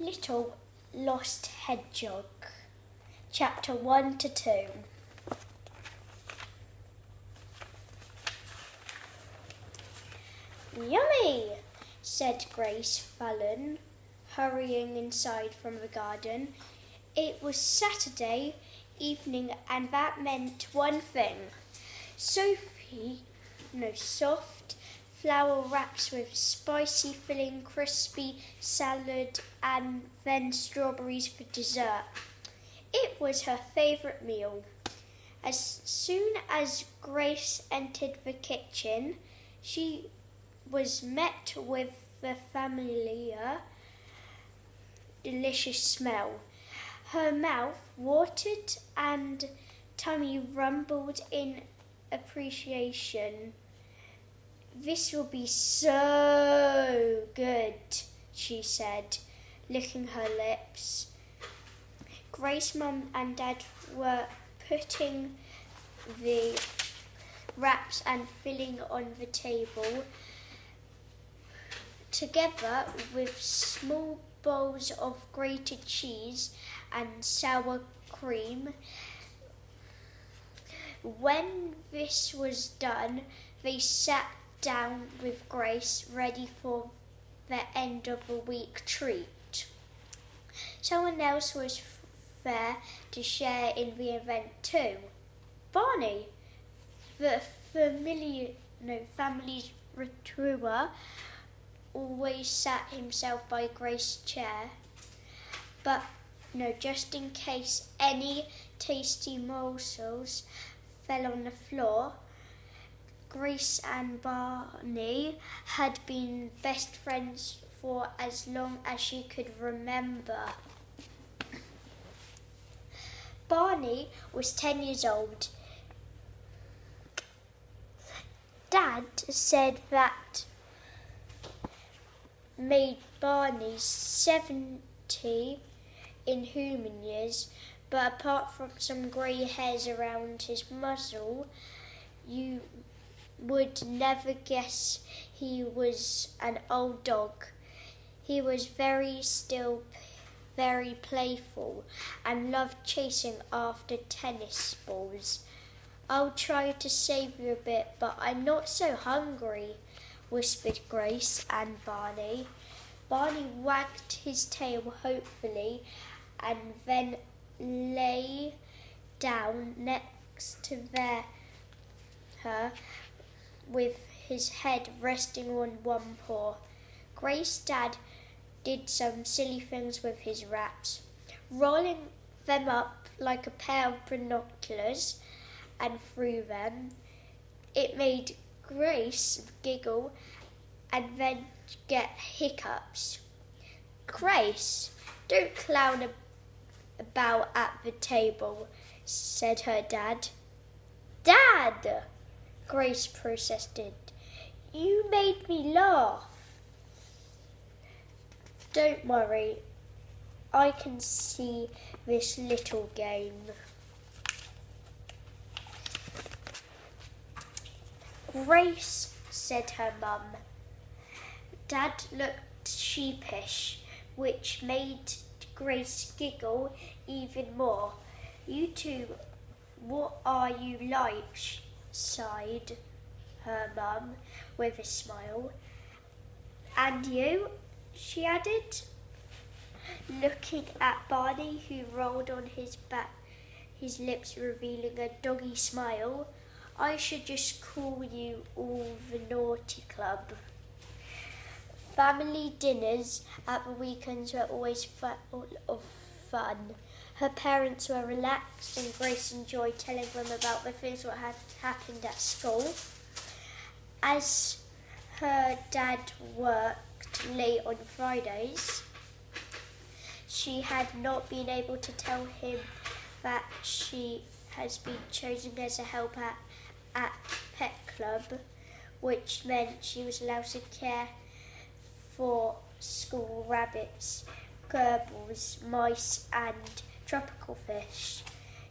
Little Lost Hedgehog, Chapter 1 to 2. Yummy, said Grace Fallon, hurrying inside from the garden. It was Saturday evening, and that meant one thing. Soft flour wraps with spicy filling, crispy salad, and then strawberries for dessert. It was her favourite meal. As soon as Grace entered the kitchen, she was met with the familiar, delicious smell. Her mouth watered and tummy rumbled in appreciation. This will be so good, she said, licking her lips. Grace, Mum and Dad were putting the wraps and filling on the table, together with small bowls of grated cheese and sour cream. When this was done, they sat down with Grace, ready for the end of the week treat. Someone else was there to share in the event too. Barney, the family's retriever, always sat himself by Grace's chair, but just in case any tasty morsels fell on the floor. Grace and Barney had been best friends for as long as she could remember. Barney was 10 years old. Dad said that made Barney 70 in human years, but apart from some grey hairs around his muzzle, you would never guess he was an old dog. He was very playful and loved chasing after tennis balls. I'll try to save you a bit, but I'm not so hungry, whispered Grace and Barney. Barney wagged his tail hopefully and then lay down next to her with his head resting on one paw. Grace's dad did some silly things with his wraps, rolling them up like a pair of binoculars and threw them. It made Grace giggle and then get hiccups. Grace, don't clown about at the table, said her dad. Dad, Grace protested. You made me laugh. Don't worry, I can see this little game. Grace, said her mum. Dad looked sheepish, which made Grace giggle even more. You two, what are you like? Sighed her mum with a smile. And you? She added, looking at Barney, who rolled on his back, his lips revealing a doggy smile. I should just call you all the Naughty Club. Family dinners at the weekends were always full of fun. Her parents were relaxed and Grace enjoyed telling them about the things that had happened at school. As her dad worked late on Fridays, she had not been able to tell him that she has been chosen as a helper at Pet Club, which meant she was allowed to care for school rabbits, gerbils, mice and tropical fish.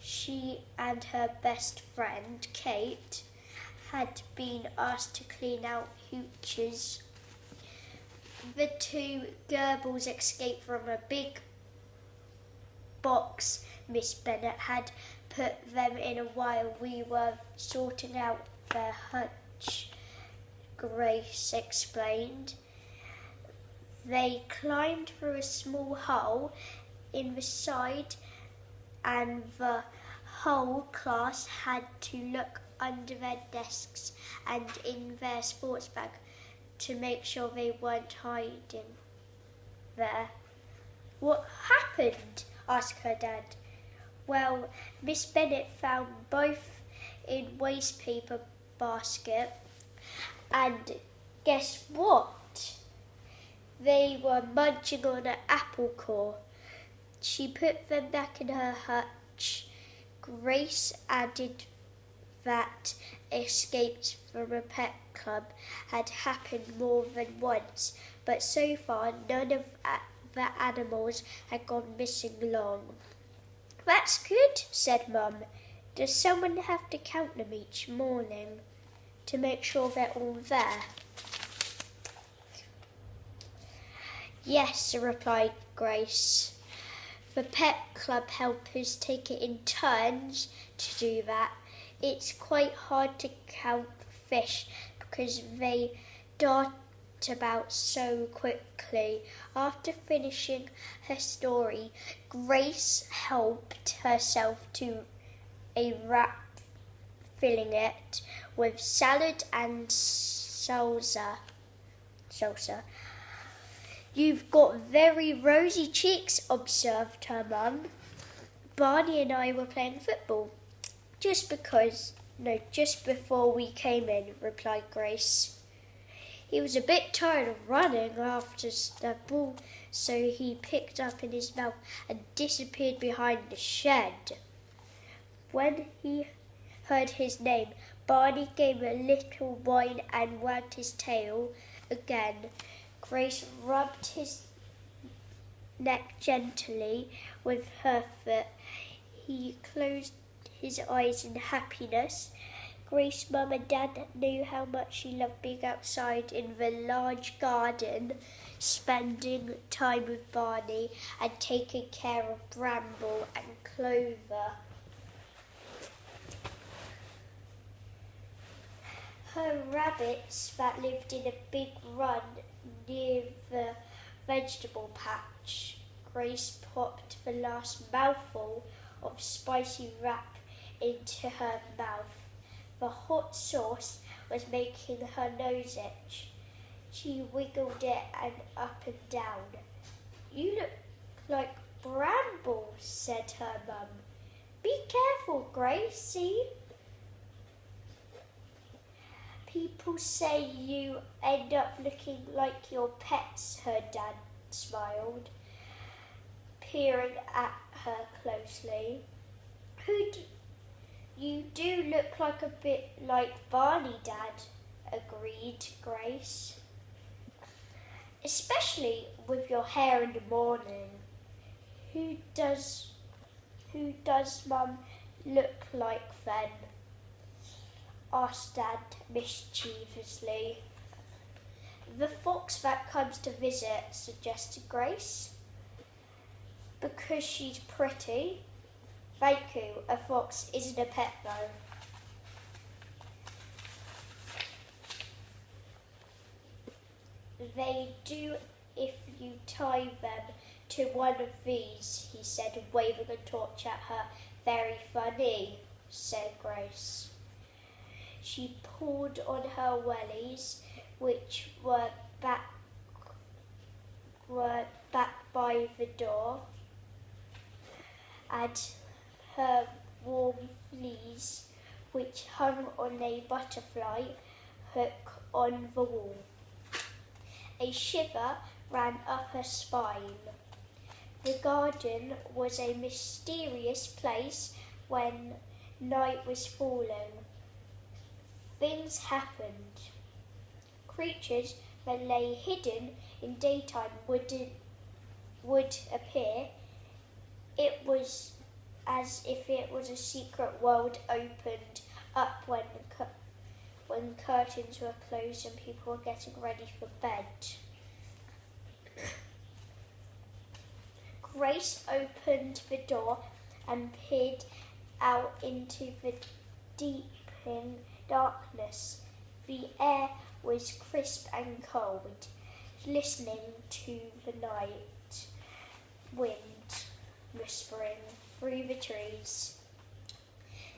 She and her best friend, Kate, had been asked to clean out hooches The two gerbils escaped from a big box Miss Bennet had put them in while we were sorting out their hutch, Grace explained. They climbed through a small hole in the side, and the whole class had to look under their desks and in their sports bag to make sure they weren't hiding there. What happened? Asked her dad. Well, Miss Bennet found both in waste paper basket, and guess what? They were munching on an apple core. She put them back in her hutch. Grace added that escapes from a pet club had happened more than once, but so far none of the animals had gone missing long. That's good, said Mum. Does someone have to count them each morning to make sure they're all there? Yes, replied Grace. The pet club helpers take it in turns to do that. It's quite hard to count fish because they dart about so quickly. After finishing her story, Grace helped herself to a wrap, filling it with salad and salsa. You've got very rosy cheeks, observed her mum. Barney and I were playing football. Just before we came in, replied Grace. He was a bit tired of running after the ball, so he picked up in his mouth and disappeared behind the shed. When he heard his name, Barney gave a little whine and wagged his tail again. Grace rubbed his neck gently with her foot. He closed his eyes in happiness. Grace's mum and dad knew how much she loved being outside in the large garden, spending time with Barney and taking care of Bramble and Clover. Her rabbits that lived in a big run near the vegetable patch. Grace popped the last mouthful of spicy wrap into her mouth. The hot sauce was making her nose itch. She wiggled it and up and down. You look like Bramble, said her mum. Be careful, Gracie. People say you end up looking like your pets, her dad smiled, peering at her closely. You do look like a bit like Barney, Dad, agreed Grace. Especially with your hair in the morning. Who does Mum look like then? Asked Dad mischievously. The fox that comes to visit, suggested Grace. Because she's pretty. Thank you, a fox isn't a pet though. They do if you tie them to one of these, he said, waving a torch at her. Very funny, said Grace. She pulled on her wellies, which were back by the door, and her warm fleece, which hung on a butterfly hook on the wall. A shiver ran up her spine. The garden was a mysterious place when night was falling. Things happened. Creatures that lay hidden in daytime would appear. It was as if it was a secret world opened up when curtains were closed and people were getting ready for bed. Grace opened the door and peered out into the deepening darkness. The air was crisp and cold, listening to the night wind whispering through the trees.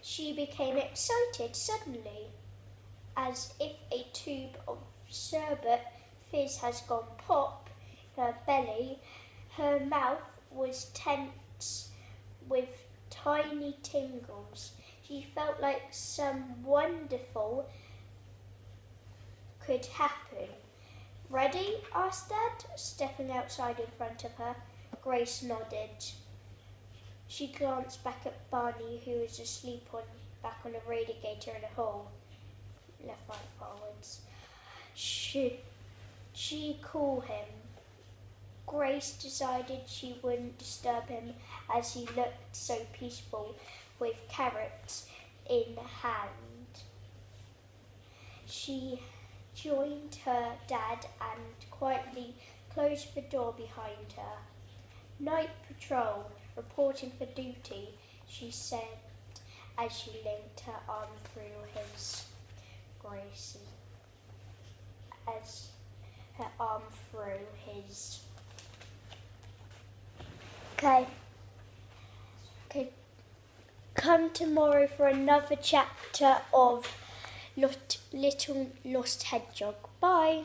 She became excited suddenly, as if a tube of sherbet fizz has gone pop in her belly. Her mouth was tense with tiny tingles. She felt like some wonderful could happen. Ready? Asked Dad, stepping outside in front of her. Grace nodded. She glanced back at Barney, who was asleep back on a radiator in a hole. Left, right, forwards. Should she call him? Grace decided she wouldn't disturb him as he looked so peaceful with carrots in hand. She joined her dad and quietly closed the door behind her. Night patrol, reporting for duty, she said as she linked her arm through his. Gracie, as her arm through his. Okay. Come tomorrow for another chapter of Little Lost Hedgehog. Bye.